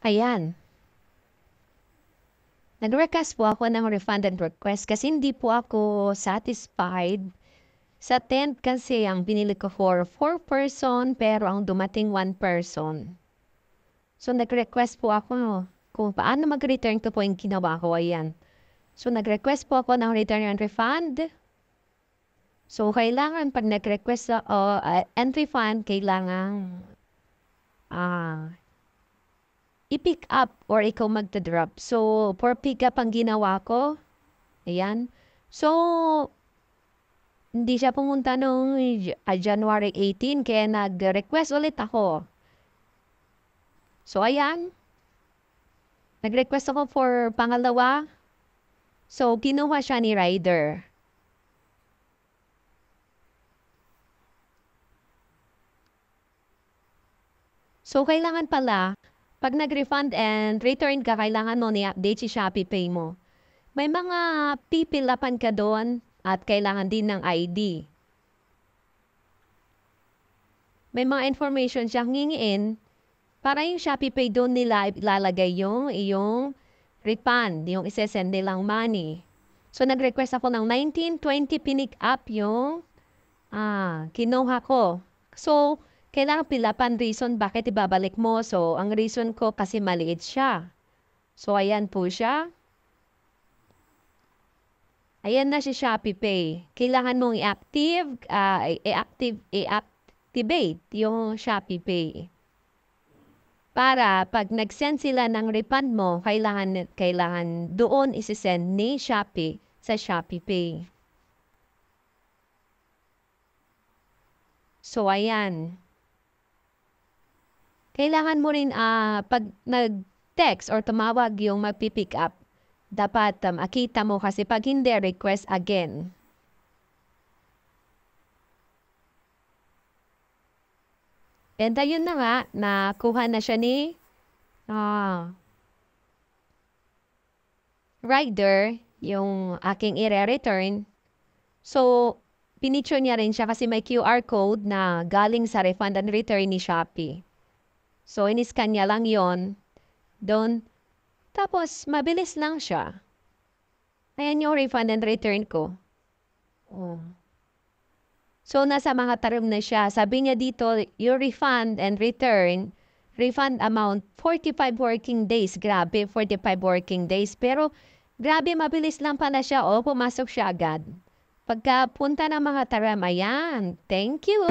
Ayan, nag-request po ako ng refund and request kasi hindi po ako satisfied sa tent kasi ang binili ko for 4 person pero ang dumating 1 person. So nag-request po ako kung paano mag-return ko po yung ginawa ko. Ayan. So nag-request po ako ng return and refund. So kailangan pag nag-request and refund, kailangan i-pick up or ikaw magta-drop. So, for pick up ang ginawa ko. Ayan. So, hindi siya pumunta nung January 18 kaya nag-request ulit ako. So, ayan. Nag-request ako for pangalawa. So, kinuha siya ni rider. So, kailangan pala, pag nag-refund and return ka, kailangan mo ni-update si Shopee Pay mo. May mga pipilapan ka doon at kailangan din ng ID. May mga information siyang hingiin para yung Shopee Pay doon nila ilalagay yung iyong refund, yung isesend nilang money. So, nag-request ako ng 1920 pinick up yung kinuha ko. So, kailangan pilapan reason bakit ibabalik mo. So, ang reason ko kasi maliit siya. So, ayan po siya. Ayan na si Shopee Pay. Kailangan mong i-activate yung Shopee Pay. Para pag nag-send sila ng refund mo, kailangan doon isi-send ni Shopee sa Shopee Pay. So, ayan. Kailangan mo rin pag nag-text or tumawag yung magpipick up, dapat makita mo kasi pag hindi, request again. And ayun na nga, nakuha na siya ni rider, yung aking i-return. So, pinicture niya rin siya kasi may QR code na galing sa refund and return ni Shopee. So, iniscan niya lang yon doon. Tapos, mabilis lang siya. Ayan yung refund and return ko. Oh. So, nasa mga term na siya. Sabi niya dito, your refund and return, refund amount, 45 working days. Grabe, 45 working days. Pero, grabe, mabilis lang pala siya. O, pumasok siya agad. Pagka punta ng mga term, ayan. Thank you.